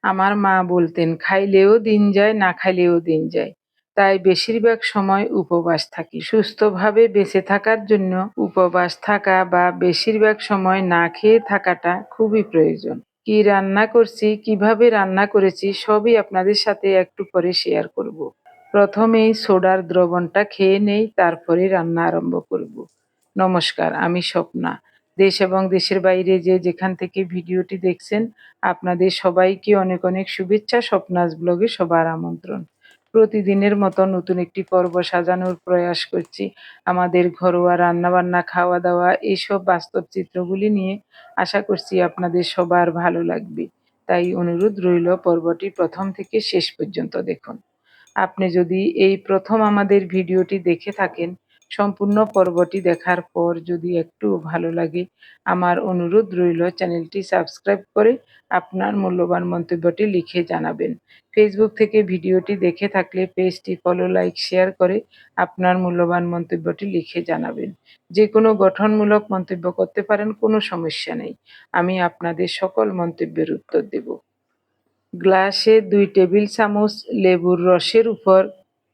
আমার মা বলতেন, খাইলেও দিন যায়, না খাইলেও দিন যায়। তাই বেশিরভাগ সময় উপবাস থাকি। সুস্থভাবে বেঁচে থাকার জন্য উপবাস থাকা বা বেশিরভাগ সময় না খেয়ে থাকাটা খুবই প্রয়োজন। কি রান্না করছি, কিভাবে রান্না করেছি সবই আপনাদের সাথে একটু পরে শেয়ার করব। প্রথমেই সোডার দ্রবণটা খেয়ে নেই, তারপরে রান্না আরম্ভ করব। নমস্কার, আমি স্বপ্না। দেশ এবং দেশের বাইরে যে যেখান থেকে ভিডিওটি দেখছেন, আপনাদের সবাইকে অনেক অনেক শুভেচ্ছা। স্বপ্নাস ব্লগে সবার আমন্ত্রণ। প্রতিদিনের মতো নতুন একটি পর্ব সাজানোর প্রয়াস করছি। আমাদের ঘরোয়া রান্নাবান্না, খাওয়া দাওয়া এইসব বাস্তব চিত্রগুলি নিয়ে। আশা করছি আপনাদের সবার ভালো লাগবে। তাই অনুরোধ রইল, পর্বটি প্রথম থেকে শেষ পর্যন্ত দেখুন। আপনি যদি এই প্রথম আমাদের ভিডিওটি দেখে থাকেন, সম্পূর্ণ পর্বটি দেখার পর যদি একটু ভালো লাগে, আমার অনুরোধ রইল চ্যানেলটি সাবস্ক্রাইব করে আপনার মূল্যবান মন্তব্যটি লিখে জানাবেন। ফেসবুক থেকে ভিডিওটি দেখে থাকলে পেজটি ফলো, লাইক, শেয়ার করে আপনার মূল্যবান মন্তব্যটি লিখে জানাবেন। যে কোনো গঠনমূলক মন্তব্য করতে পারেন, কোনো সমস্যা নেই। আমি আপনাদের সকল মন্তব্যের উত্তর দেব। গ্লাসে 2 টেবিল চামচ লেবুর রসের উপর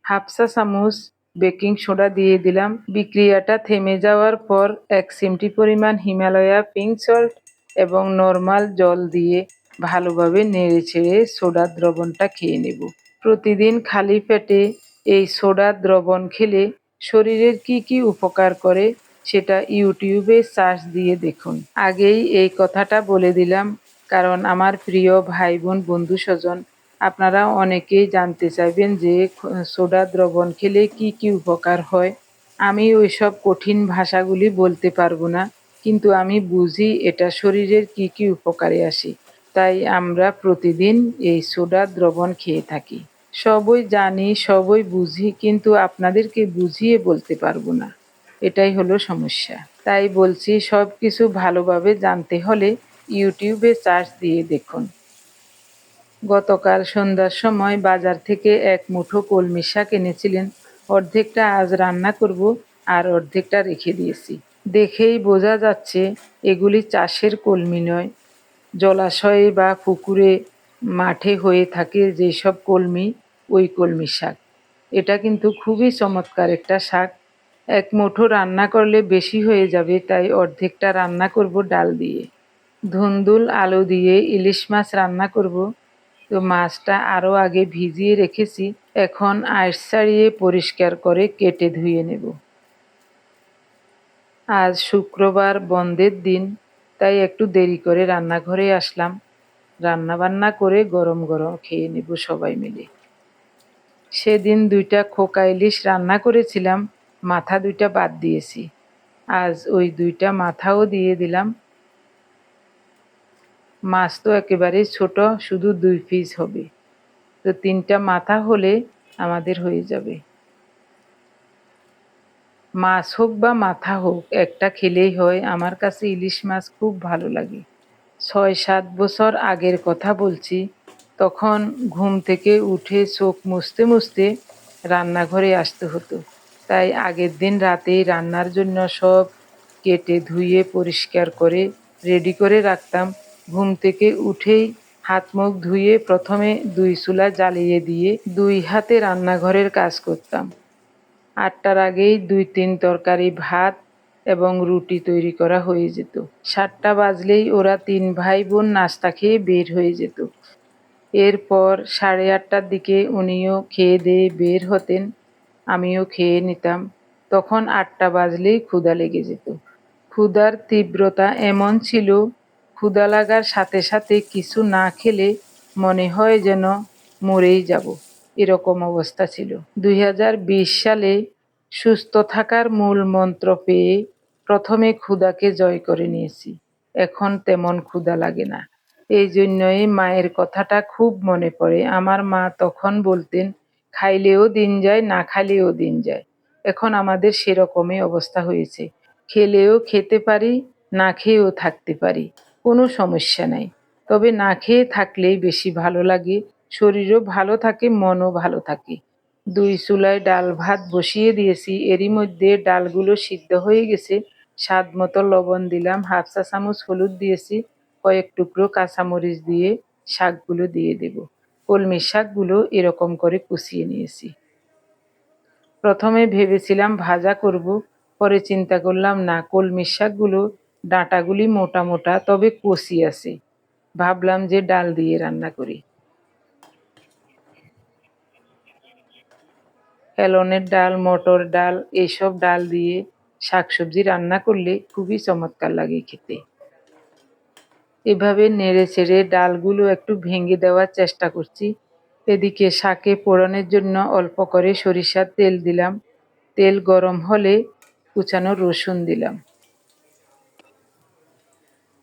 হাফ চা চামচ বেকিং সোডা দিয়ে দিলাম। বিক্রিয়াটা থেমে যাওয়ার পর 1 চিমটি পরিমাণ হিমালয়া পিঙ্ক সল্ট এবং নর্মাল জল দিয়ে ভালোভাবে নেড়েচেড়ে সোডার দ্রবণটা খেয়ে নেব। প্রতিদিন খালি পেটে এই সোডার দ্রবণ খেলে শরীরের কি কি উপকার করে সেটা ইউটিউবে সার্চ দিয়ে দেখুন। আগেই এই কথাটা বলে দিলাম, কারণ আমার প্রিয় ভাই বোন, বন্ধু স্বজন আপনারা অনেকেই জানতে চাইবেন যে সোডা দ্রবণ খেলে কি কি উপকার হয়। আমি ওইসব কঠিন ভাষাগুলি বলতে পারবো না, কিন্তু আমি বুঝি এটা শরীরের কি কি উপকারে আসে। তাই আমরা প্রতিদিন এই সোডা দ্রবণ খেয়ে থাকি। সবই জানি, সবই বুঝি, কিন্তু আপনাদেরকে বুঝিয়ে বলতে পারবো না। এটাই হলো সমস্যা। তাই বলছি, সব কিছু ভালোভাবে জানতে হলে ইউটিউবে সার্চ দিয়ে দেখুন। গতকাল সন্ধ্যার সময় বাজার থেকে 1 মুঠো কলমি শাক এনেছিলেন। অর্ধেকটা আজ রান্না করব, আর অর্ধেকটা রেখে দিয়েছি। দেখেই বোঝা যাচ্ছে এগুলি চাষের কলমি নয়। জলাশয়ে বা পুকুরে, মাঠে হয়ে থাকে যেসব কলমি, ওই কলমি শাক। এটা কিন্তু খুবই চমৎকার একটা শাক। 1 মুঠো রান্না করলে বেশি হয়ে যাবে, তাই অর্ধেকটা রান্না করব ডাল দিয়ে। ধুন্দুল আলু দিয়ে ইলিশ মাছ রান্না করব। তো মাছটা আরও আগে ভিজিয়ে রেখেছি, এখন আঁশ ছাড়িয়ে পরিষ্কার করে কেটে ধুয়ে নেব। আজ শুক্রবার, বন্ধের দিন, তাই একটু দেরি করে রান্নাঘরে আসলাম। রান্নাবান্না করে গরম গরম খেয়ে নেব সবাই মিলে। সেদিন 2টা খোকা ইলিশ রান্না করেছিলাম, মাথা 2টা বাদ দিয়েছি। আজ ওই 2টা মাথাও দিয়ে দিলাম। মাছ তো একেবারে ছোট, শুধু 2 পিস হবে। তো 3টা মাথা হলে আমাদের হয়ে যাবে। মাছ হোক বা মাথা হোক, একটা খেলেই হয়। আমার কাছে ইলিশ মাছ খুব ভালো লাগে। 6-7 বছর আগের কথা বলছি। তখন ঘুম থেকে উঠে চোখ মুছতে মুছতে রান্নাঘরে আসতে হতো। তাই আগের দিন রাতেই রান্নার জন্য সব কেটে ধুয়ে পরিষ্কার করে রেডি করে রাখতাম। ঘুম থেকে উঠেই হাত মুখ ধুয়ে প্রথমে 2 চুলা জ্বালিয়ে দিয়ে 2 হাতে রান্নাঘরের কাজ করতাম। 8টার আগেই 2-3 তরকারি, ভাত এবং রুটি তৈরি করা হয়ে যেত। 7টা বাজলেই ওরা 3 ভাই বোন নাস্তা খেয়ে বের হয়ে যেত। এরপর 8:30টার দিকে উনিও খেয়ে দিয়ে বের হতেন, আমিও খেয়ে নিতাম। তখন 8টা বাজলেই ক্ষুধা লেগে যেত। ক্ষুধার তীব্রতা এমন ছিল, ক্ষুধা লাগার সাথে সাথে কিছু না খেলে মনে হয় যেন মরেই যাব, এরকম অবস্থা ছিল। 2020 সালে সুস্থ থাকার মূল মন্ত্র পেয়ে প্রথমে ক্ষুধাকে জয় করে নিয়েছি। এখন তেমন ক্ষুধা লাগে না। এই জন্যই মায়ের কথাটা খুব মনে পড়ে। আমার মা তখন বলতেন, খাইলেও দিন যায়, না খাইলেও দিন যায়। এখন আমাদের সেরকমই অবস্থা হয়েছে। খেলেও খেতে পারি, না খেয়েও থাকতে পারি, কোনো সমস্যা নাই। তবে না খেয়ে থাকলেই বেশি ভালো লাগে, শরীরও ভালো থাকে, মনও ভালো থাকে। 2 চুলায় ডাল ভাত বসিয়ে দিয়েছি, এরই মধ্যে ডালগুলো সিদ্ধ হয়ে গেছে। স্বাদ মতো লবণ দিলাম, হাফ চা চামচ হলুদ দিয়েছি, কয়েক টুকরো কাঁচামরিচ দিয়ে শাকগুলো দিয়ে দেব। কলমির শাকগুলো এরকম করে কুচিয়ে নিয়েছি। প্রথমে ভেবেছিলাম ভাজা করব, পরে চিন্তা করলাম না, কলমির শাকগুলো ডাঁটাগুলি মোটা মোটা, তবে কচি আছে। ভাবলাম যে ডাল দিয়ে রান্না করি। হেলনের ডাল, মটর ডাল, এইসব ডাল দিয়ে শাকসবজি রান্না করলে খুবই চমৎকার লাগে খেতে। এভাবে নেড়ে চেড়ে ডালগুলো একটু ভেঙে দেওয়ার চেষ্টা করছি। এদিকে শাকে ফোড়নের জন্য অল্প করে সরিষার তেল দিলাম। তেল গরম হলে কুচানো রসুন দিলাম।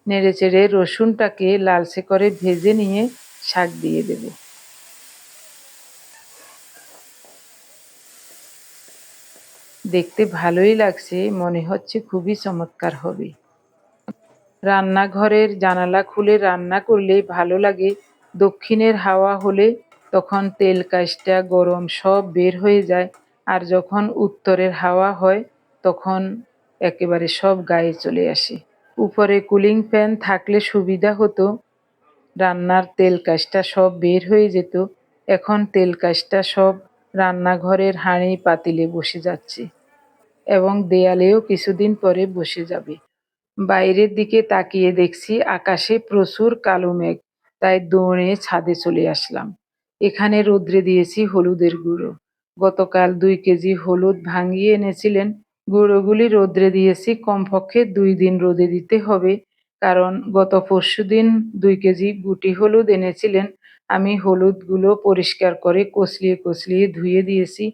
নেড়ে চেড়ে রসুনটাকে লালচে করে ভেজে নিয়ে শাক দিয়ে দেব। দেখতে ভালোই লাগছে, মনে হচ্ছে খুবই চমৎকার হবে। রান্নাঘরের জানালা খুলে রান্না করলে ভালো লাগে। দক্ষিণের হাওয়া হলে তখন তেল কাশটা গরম সব বের হয়ে যায়, আর যখন উত্তরের হাওয়া হয় তখন একেবারে সব গায়ে চলে আসে। উপরে কুলিং ফ্যান থাকলে সুবিধা হতো, রান্নার তেল কাশটা সব বের হয়ে যেত। এখন তেল কাশটা সব রান্নাঘরের হাঁড়ি পাতিলে বসে যাচ্ছে, এবং দেয়ালেও কিছুদিন পরে বসে যাবে। বাইরের দিকে তাকিয়ে দেখছি আকাশে প্রচুর কালো মেঘ, তাই দৌড়ে ছাদে চলে আসলাম। এখানে রোদ্রে দিয়েছি হলুদের গুঁড়ো। গতকাল 2 কেজি হলুদ ভাঙিয়ে এনেছিলেন। গুঁড়োগুলি রোদ্রে দিয়েছি, কমপক্ষে 2 দিন রোদে দিতে হবে, কারণ গত পরশুদিন 2 কেজি গুটি হলুদ এনেছিলেন। আমি হলুদগুলো পরিষ্কার করে কচলিয়ে কচলিয়ে ধুয়ে দিয়েছি।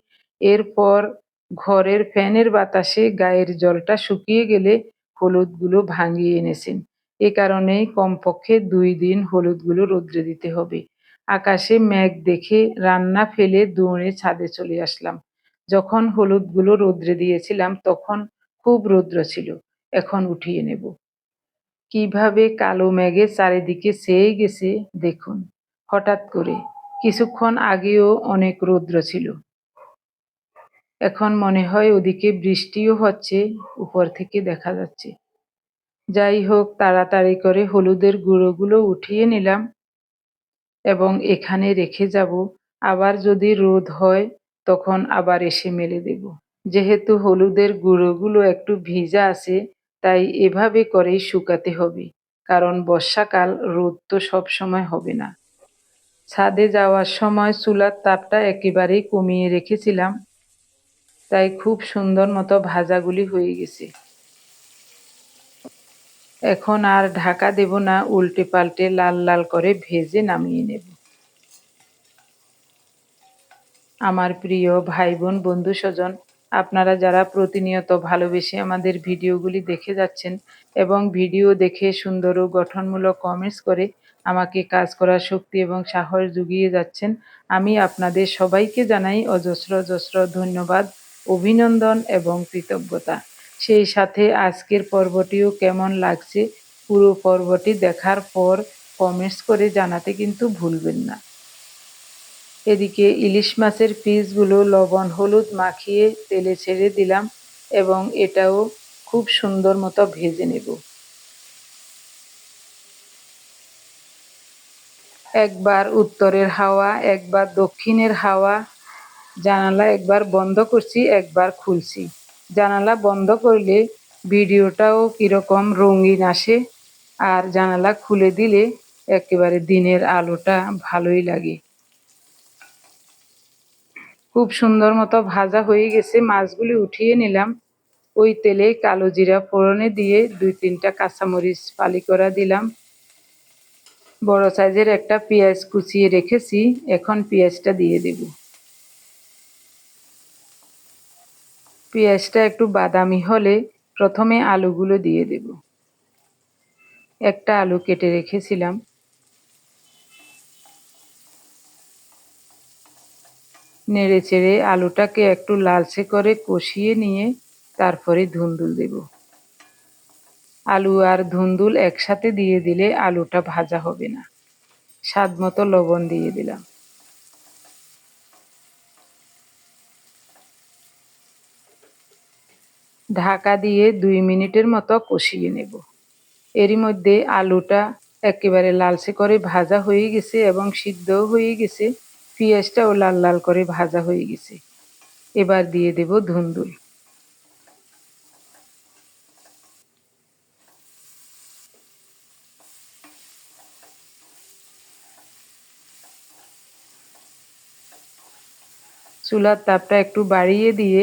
এরপর ঘরের ফ্যানের বাতাসে গায়ের জলটা শুকিয়ে গেলে হলুদগুলো ভাঙিয়ে এনেছেন। এ কারণেই কমপক্ষে 2 দিন হলুদগুলো রোদ্রে দিতে হবে। আকাশে মেঘ দেখে রান্না ফেলে দৌড়ে ছাদে চলে আসলাম। যখন হলুদগুলো রোদ্রে দিয়েছিলাম তখন খুব রৌদ্র ছিল, এখন উঠিয়ে নেব। কিভাবে কালো মেঘে চারিদিকে ছেয়ে গেছে দেখুন। হঠাৎ করে কিছুক্ষণ আগেও অনেক রৌদ্র ছিল, এখন মনে হয় ওদিকে বৃষ্টিও হচ্ছে, উপর থেকে দেখা যাচ্ছে। যাই হোক, তাড়াতাড়ি করে হলুদের গুঁড়োগুলো উঠিয়ে নিলাম এবং এখানে রেখে যাব। আবার যদি রোদ হয় তখন আবার এসে মেলে দেব। যেহেতু হলুদের গুঁড়োগুলো একটু ভিজা আছে, তাই এভাবে করেই শুকাতে হবে, কারণ বর্ষাকাল, রোদ তো সব সময় হবে না। ছাদে যাওয়ার সময় চুলার তাপটা একেবারেই কমিয়ে রেখেছিলাম, তাই খুব সুন্দর মতো ভাজাগুলি হয়ে গেছে। এখন আর ঢাকা দেব না, উল্টে পাল্টে লাল লাল করে ভেজে নামিয়ে নেব। আমার প্রিয় ভাই বোন, বন্ধু স্বজন, আপনারা যারা প্রতিনিয়ত ভালোবেসে আমাদের ভিডিওগুলি দেখে যাচ্ছেন এবং ভিডিও দেখে সুন্দর ও গঠনমূলক কমেন্টস করে আমাকে কাজ করার শক্তি এবং সাহস জুগিয়ে যাচ্ছেন, আমি আপনাদের সবাইকে জানাই অজস্র অজস্র ধন্যবাদ, অভিনন্দন এবং কৃতজ্ঞতা। সেই সাথে আজকের পর্বটিও কেমন লাগছে পুরো পর্বটি দেখার পর কমেন্টস করে জানাতে কিন্তু ভুলবেন না। এদিকে ইলিশ মাছের পিসগুলো লবণ হলুদ মাখিয়ে তেলে ছেড়ে দিলাম এবং এটাও খুব সুন্দর মতো ভেজে নেব। একবার উত্তরের হাওয়া, একবার দক্ষিণের হাওয়া। জানালা একবার বন্ধ করছি, একবার খুলছি। জানালা বন্ধ করলে ভিডিওটাও কীরকম রঙিন আসে, আর জানালা খুলে দিলে একেবারে দিনের আলোটা ভালোই লাগে। খুব সুন্দর মতো ভাজা হয়ে গেছে, মাছগুলি উঠিয়ে নিলাম। ওই তেলে কালো জিরা ফোড়নে দিয়ে 2-3টা কাঁচামরিচ ফালি করা দিলাম। বড় সাইজের একটা পেঁয়াজ কুচিয়ে রেখেছি, এখন পেঁয়াজটা দিয়ে দেব। পেঁয়াজটা একটু বাদামি হলে প্রথমে আলুগুলো দিয়ে দেব। একটা আলু কেটে রেখেছিলাম। নেড়ে চেড়ে আলুটাকে একটু লালচে করে কষিয়ে নিয়ে তারপরে ধুন্দুল দেব। আলু আর ধুন্দুল একসাথে দিয়ে দিলে আলুটা ভাজা হবে না। স্বাদ মতো লবণ দিয়ে দিলাম। ঢাকা দিয়ে 2 মিনিটের মতো কষিয়ে নেব। এরই মধ্যে আলুটা একেবারে লালচে করে ভাজা হয়ে গেছে এবং সিদ্ধও হয়ে গেছে। পেঁয়াজটাও লাল লাল করে ভাজা হয়ে গেছে। এবার দিয়ে দেব ধুন্দুল। চুলার তাপটা একটু বাড়িয়ে দিয়ে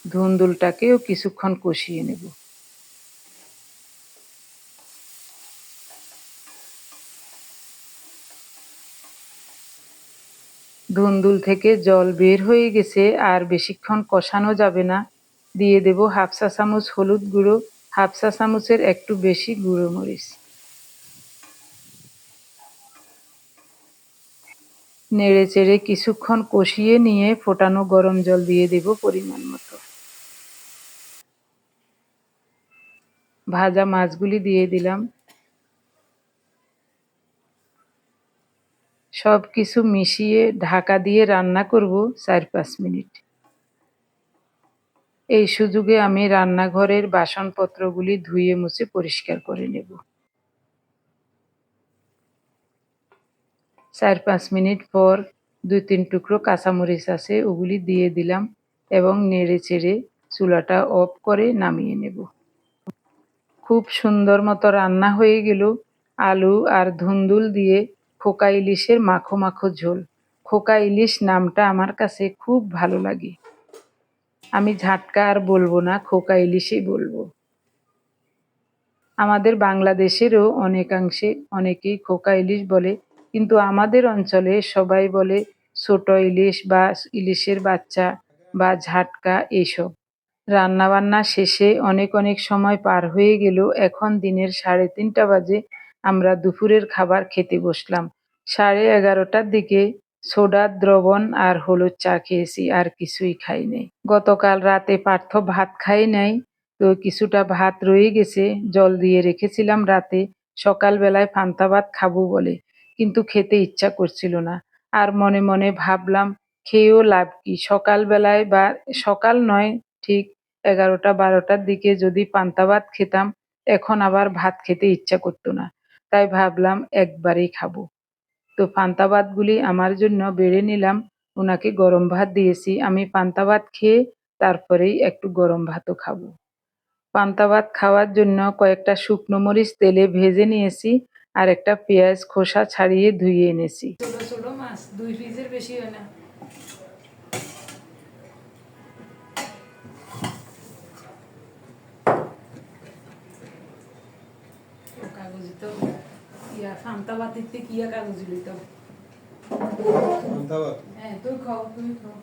ধুন্দুলটাকেও কিছুক্ষণ কষিয়ে নেব। ধুন্দুল থেকে জল বের হয়ে গেছে, আর বেশিক্ষণ কষানো যাবে না। দিয়ে দেব হাফ চা চামচ হলুদ গুঁড়ো, হাফ চা চামচের একটু বেশি গুঁড়ো মরিচ। নেড়ে চেড়ে কিছুক্ষণ কষিয়ে নিয়ে ফোটানো গরম জল দিয়ে দেব পরিমাণ মতো। ভাজা মাছগুলি দিয়ে দিলাম। সব কিছু মিশিয়ে ঢাকা দিয়ে রান্না করব 4-5 মিনিট। এই সুযোগে আমি রান্নাঘরের বাসনপত্রগুলি ধুয়ে মুছে পরিষ্কার করে নেব। 4-5 মিনিট পর 2-3 টুকরো কাঁচামরিচ আছে, ওগুলি দিয়ে দিলাম এবং নেড়ে চেড়ে চুলাটা অফ করে নামিয়ে নেব। খুব সুন্দর মতো রান্না হয়ে গেল আলু আর ধুন্দুল দিয়ে খোকা ইলিশের মাখো মাখো ঝোল। খোকা ইলিশ নামটা আমার কাছে খুব ভালো লাগে। আমি ঝাটকা আর বলবো না, খোকা ইলিশই বলবো। আমাদের বাংলাদেশেরও অনেকাংশে অনেকেই খোকা ইলিশ বলে, কিন্তু আমাদের অঞ্চলে সবাই বলে ছোট ইলিশ বা ইলিশের বাচ্চা বা ঝাটকা এইসব। রান্নাবান্না শেষে অনেক অনেক সময় পার হয়ে গেল। এখন দিনের 3:30 বাজে। আমরা দুপুরের খাবার খেতে বসলাম। 11:30টার দিকে সোডার দ্রবণ আর হলুদ চা খেয়েছি, আর কিছুই খাই নাই। গতকাল রাতে পার্থ ভাত খাই নাই, তো কিছুটা ভাত রয়ে গেছে, জল দিয়ে রেখেছিলাম রাতে। সকালবেলায় পান্তা ভাত খাবো বলে, কিন্তু খেতে ইচ্ছা করছিল না। আর মনে মনে ভাবলাম খেয়েও লাভ কি, সকালবেলায় বা সকাল নয়, ঠিক 11টা-12টার দিকে যদি পান্তা ভাত খেতাম, এখন আবার ভাত খেতে ইচ্ছা করতো না। তাই ভাবলাম একবারেই খাবো। তো পান্তা ভাতগুলি আমার জন্য বেড়ে নিলাম। ওনাকে গরম ভাত দিয়েছি। আমি পান্তা ভাত খেয়ে তারপরেই একটু গরম ভাতও খাবো। পান্তা ভাত খাওয়ার জন্য কয়েকটা শুকনো মরিচ তেলে ভেজে নিয়েছি, আর একটা পেঁয়াজ খোসা ছাড়িয়ে ধুয়ে এনেছি। ছোট ছোট মাছ, 2 পিসের বেশি হয় না। কাগজি তো পান্তা ভাতিতে কিয়া কাগজি লইতাম। হ্যাঁ, তুই খাও, তুই খাও।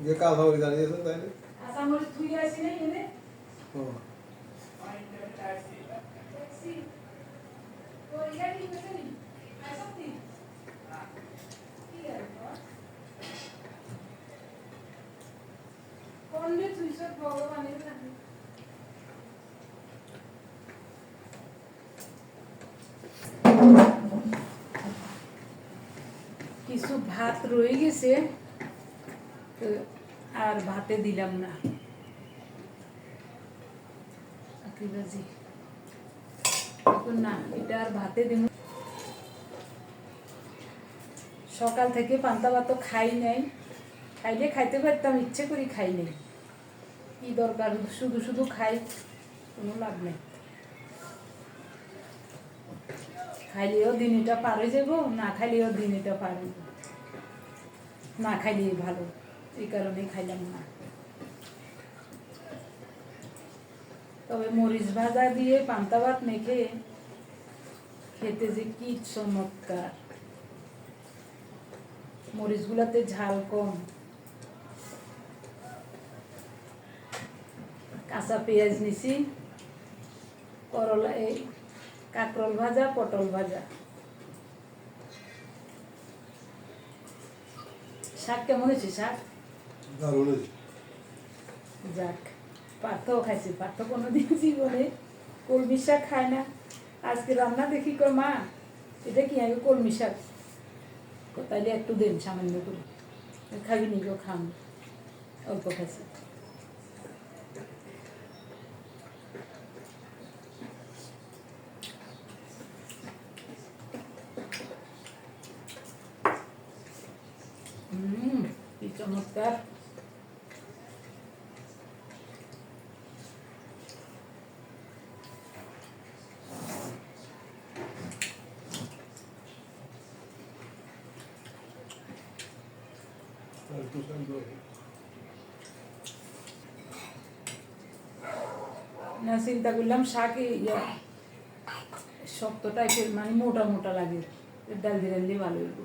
যে কাল হবে জানিয়েছেন তাইলে? আচ্ছা, আমরা তুই আসি নাই এনে? হ্যাঁ। কিছু ভাত রয়ে গেছে, আর ভাতে দিলাম না। না, এটা আর ভাতে দিন। সকাল থেকে পান্তা ভাত খাই নাই, খাইলে খাইতে পারতাম, ইচ্ছে করি খাই নাই। কি দরকার শুধু শুধু খাই, কোনো লাভ নেই। খাইলেও দিন এটা পার হয়ে যাবো, না খাইলেও দিন এটা পার হইব। না খাইলেই ভালো, এই কারণেই খাইলাম না। তবে মরিচ ভাজা দিয়ে পান্তা ভাত মেখে খেতে যে কি চমৎকার। মরিচগুলাতে ঝাল কম, কাঁচা পেঁয়াজ নিছি, করলা এই কাঁকরোল ভাজা, পটল ভাজা। শাক কেমন হয়েছে? শাক যাক, পার্থও খাইছি। পার্থ কোনোদিন জীবনে কলমি শাক খায় না। আজকে রান্না দেখি কর মা এটা কি, আমি কলমি শাক। তাইলে একটু দেন সামান্য করে, খাবি নি গো? খাম, অল্প খাইছি। চমৎকার। না চিন্তা করলাম শাক শক্ত টাইপের, মানে মোটা মোটা লাগে, ডাল দিয়ে ভালো হইব।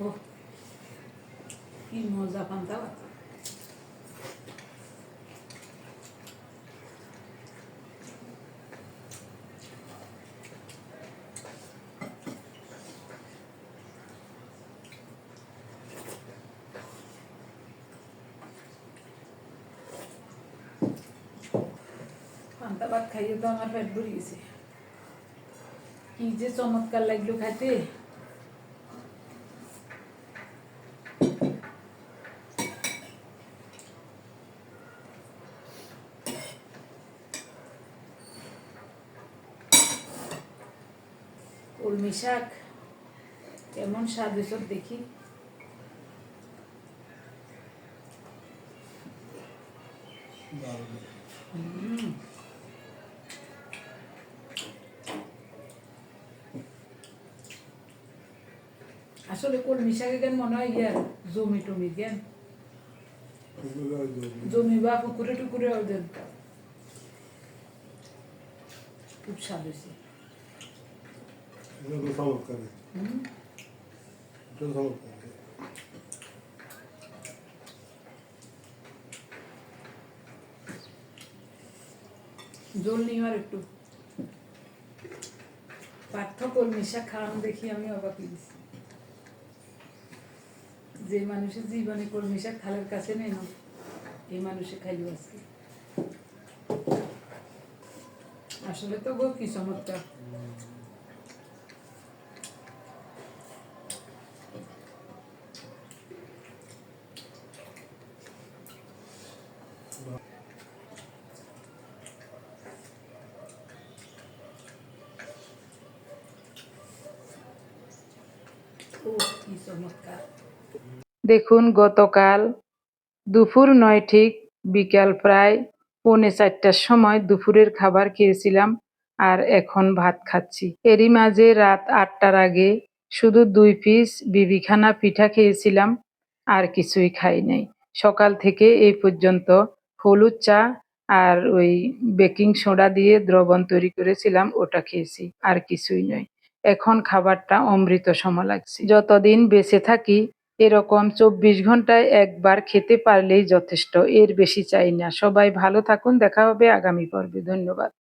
ওহ, কি মজা পান্তা ভাত। পান্তা ভাত খাইয়ে তো আমার পেট ভরে গেছে। কি যে চমৎকার লাগলো খাইতে। কলমি শাক কেমন স্বাদ হয়েছে দেখি। আসলে কলমি শাকে কেন মনে হয় জমি টমি কেন জমি বা পুকুরে টুকুরে ওদের খুব স্বাদ হয়েছে। জল নিও আর একটু। পার্থ কলমি শাক খাওয়ানো দেখি আমি অবাক হয়েছি। যে মানুষের জীবনে কলমি শাক খালের কাছে নেই না, এই মানুষে খাইল আজকে। আসলে তো গো কি চমৎকার। দেখুন, গতকাল দুপুর ৯ ঠিক বিকাল প্রায় ৩:৪টার সময় দুপুরের খাবার খেয়েছিলাম, আর এখন ভাত খাচ্ছি। এরই মাঝে রাত ৮টার আগে শুধু ২ পিস বিবিখানা পিঠা খেয়েছিলাম, আর কিছুই খাই নাই। সকাল থেকে এই পর্যন্ত হলুদ চা আর ওই বেকিং সোডা দিয়ে দ্রবণ তৈরি করেছিলাম, ওটা খেয়েছি, আর কিছুই নয়। এখন খাবারটা অমৃত সম লাগছে। যতদিন বেঁচে থাকি এরকম ২৪ ঘন্টায় একবার খেতে পারলেই যথেষ্ট, এর বেশি চাই না। সবাই ভালো থাকুন, দেখা হবে আগামী পর্বে। ধন্যবাদ।